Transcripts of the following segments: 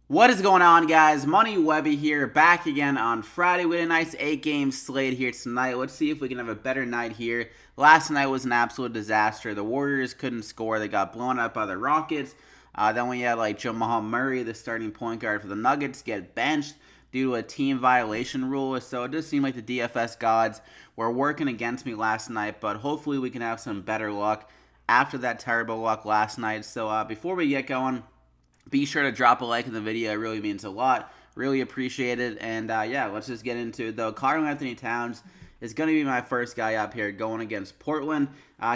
What is going on, guys? Money Webby here, back again on Friday with a nice 8-game slate here tonight. Let's see if we can have a better night here. Last night was an absolute disaster. The Warriors couldn't score. They got blown up by the Rockets. Then we had like Jamal Murray, the starting point guard for the Nuggets, get benched due to a team violation rule. So it does seem like the DFS gods were working against me last night, but hopefully we can have some better luck after that terrible luck last night. So before we get going, be sure to drop a like in the video. It really means a lot. Really appreciate it. And yeah, let's just get into it, though. Karl-Anthony Towns is going to be my first guy up here going against Portland.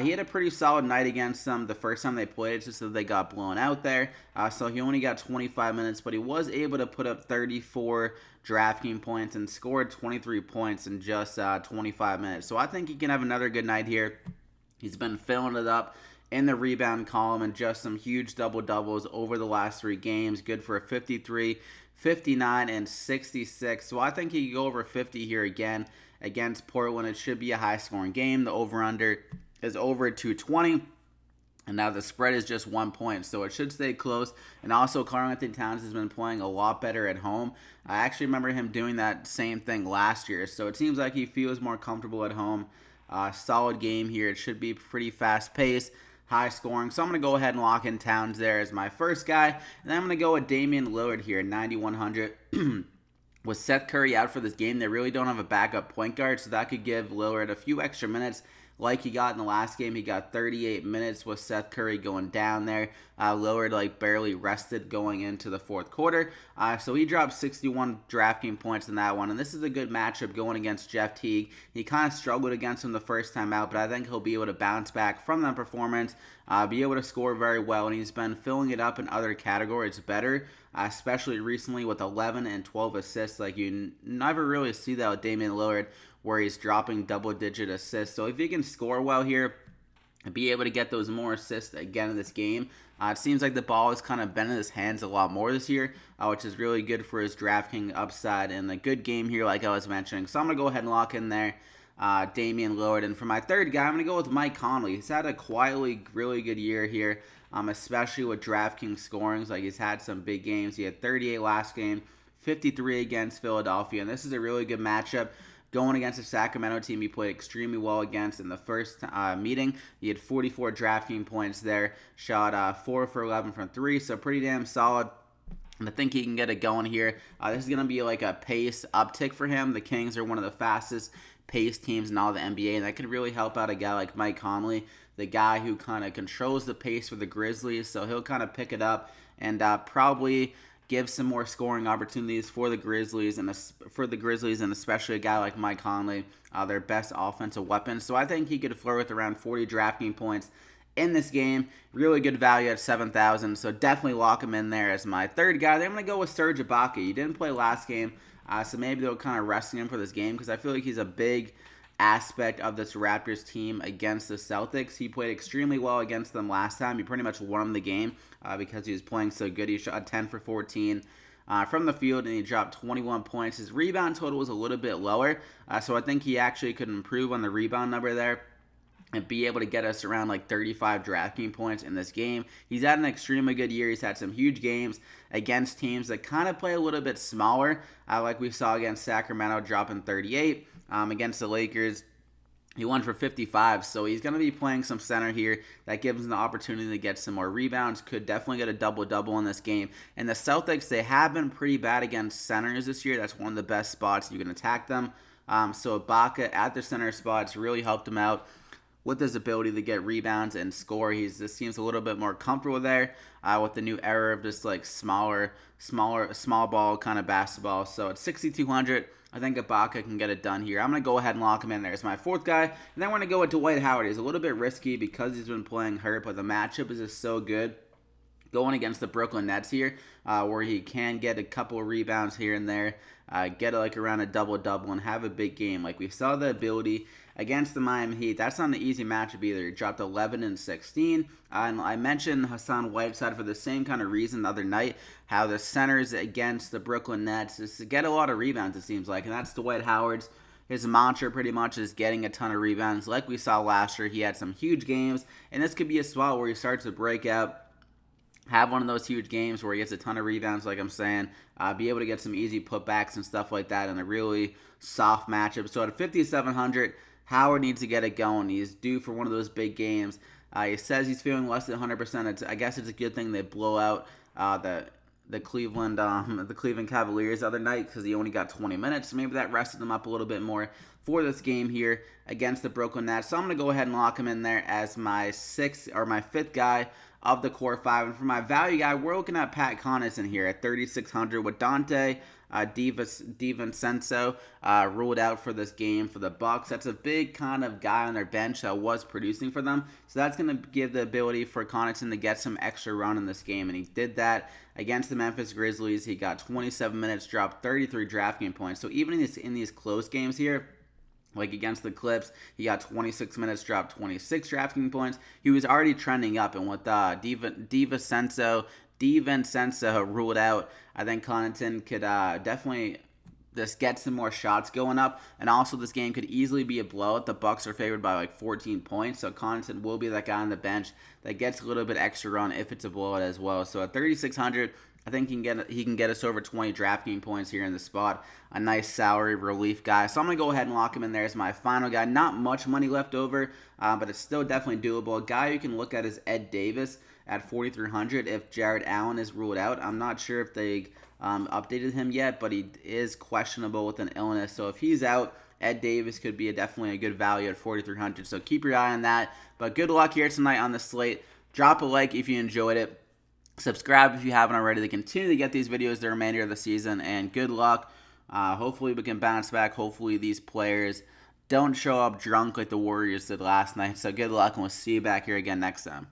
He had a pretty solid night against them the first time they played. It's just that they got blown out there. So he only got 25 minutes, but he was able to put up 34 DraftKings points and scored 23 points in just 25 minutes. So I think he can have another good night here. He's been filling it up in the rebound column and just some huge double-doubles over the last 3 games. Good for a 53, 59, and 66. So I think he can go over 50 here again against Portland. It should be a high-scoring game. The over-under is over 220. And now the spread is just 1 point, so it should stay close. And also, Karl-Anthony Towns has been playing a lot better at home. I actually remember him doing that same thing last year. So it seems like he feels more comfortable at home. Solid game here. It should be pretty fast-paced, high scoring. So I'm going to go ahead and lock in Towns there as my first guy. And then I'm going to go with Damian Lillard here, 9,100. With Seth Curry out for this game, they really don't have a backup point guard, so that could give Lillard a few extra minutes like he got in the last game. He got 38 minutes with Seth Curry going down there. Lillard like barely rested going into the fourth quarter. So he dropped 61 DraftKings points in that one. And this is a good matchup going against Jeff Teague. He kind of struggled against him the first time out, but I think he'll be able to bounce back from that performance, be able to score very well. And he's been filling it up in other categories better, especially recently with 11 and 12 assists. Like you never really see that with Damian Lillard, where he's dropping double-digit assists. So if he can score well here and be able to get those more assists again in this game, it seems like the ball has kind of been in his hands a lot more this year, which is really good for his DraftKings upside and a good game here like I was mentioning. So I'm going to go ahead and lock in there Damian Lillard. And for my third guy, I'm going to go with Mike Conley. He's had a quietly really good year here, especially with DraftKings scorings. Like he's had some big games. He had 38 last game, 53 against Philadelphia, and this is a really good matchup going against a Sacramento team he played extremely well against in the first meeting. He had 44 DraftKings points there, shot 4 for 11 from 3, so pretty damn solid. And I think he can get it going here. This is going to be like a pace uptick for him. The Kings are one of the fastest pace teams in all the NBA, and that could really help out a guy like Mike Conley, the guy who kind of controls the pace for the Grizzlies, so he'll kind of pick it up and probably give some more scoring opportunities for the Grizzlies and especially a guy like Mike Conley, their best offensive weapon. So I think he could flirt with around 40 DraftKings points in this game. Really good value at 7,000. So definitely lock him in there as my third guy. Then I'm going to go with Serge Ibaka. He didn't play last game, so maybe they'll kind of resting him for this game because I feel like he's a big aspect of this Raptors team against the Celtics. He played extremely well against them last time. He pretty much won the game because he was playing so good. He shot 10 for 14 from the field, and he dropped 21 points. His rebound total was a little bit lower, so I think he actually could improve on the rebound number there and be able to get us around like 35 DraftKings points in this game. He's had an extremely good year. He's had some huge games against teams that kind of play a little bit smaller, like we saw against Sacramento, dropping 38. Against the Lakers, he won for 55, so he's going to be playing some center here. That gives him the opportunity to get some more rebounds. Could definitely get a double-double in this game. And the Celtics, they have been pretty bad against centers this year. That's one of the best spots you can attack them. So Ibaka at the center spots really helped him out with his ability to get rebounds and score. This seems a little bit more comfortable there with the new era of just like small ball kind of basketball. So at 6,200, I think Ibaka can get it done here. I'm going to go ahead and lock him in there as my fourth guy. And then we're going to go with Dwight Howard. He's a little bit risky because he's been playing hurt, but the matchup is just so good going against the Brooklyn Nets here, where he can get a couple of rebounds here and there, get like around a double-double and have a big game. Like we saw the ability against the Miami Heat. That's not an easy matchup either. He dropped 11 and 16. And I mentioned Hassan Whiteside for the same kind of reason the other night, how the centers against the Brooklyn Nets is to get a lot of rebounds, it seems like. And that's Dwight Howard's. His mantra pretty much is getting a ton of rebounds. Like we saw last year, he had some huge games. And this could be a spot where he starts to break out, have one of those huge games where he gets a ton of rebounds, like I'm saying, be able to get some easy putbacks and stuff like that in a really soft matchup. So at 5,700, Howard needs to get it going. He's due for one of those big games. He says he's feeling less than 100%. I guess it's a good thing they blow out the Cleveland Cavaliers the other night because he only got 20 minutes. So maybe that rested him up a little bit more for this game here against the Brooklyn Nets. So I'm going to go ahead and lock him in there as my fifth guy of the core five. And for my value guy, we're looking at Pat Connaughton here at 3,600 with Dante DiVincenzo ruled out for this game for the Bucks. That's a big kind of guy on their bench that was producing for them. So that's going to give the ability for Connaughton to get some extra run in this game. And he did that against the Memphis Grizzlies. He got 27 minutes, dropped 33 DraftKings points. So even in these close games here, like against the Clips, he got 26 minutes, dropped 26 DraftKings points. He was already trending up, and with DiVincenzo ruled out, I think Connaughton could definitely just get some more shots going up. And also, this game could easily be a blowout. The Bucks are favored by like 14 points, so Connaughton will be that guy on the bench that gets a little bit extra run if it's a blowout as well. So at 3,600, I think he can get us over 20 DraftKings points here in the spot. A nice salary relief guy. So I'm going to go ahead and lock him in there as my final guy. Not much money left over, but it's still definitely doable. A guy you can look at is Ed Davis at 4,300 if Jared Allen is ruled out. I'm not sure if they updated him yet, but he is questionable with an illness. So if he's out, Ed Davis could be definitely a good value at 4,300. So keep your eye on that. But good luck here tonight on the slate. Drop a like if you enjoyed it. Subscribe if you haven't already to continue to get these videos the remainder of the season. And good luck. Hopefully we can bounce back. Hopefully these players don't show up drunk like the Warriors did last night. So good luck, and we'll see you back here again next time.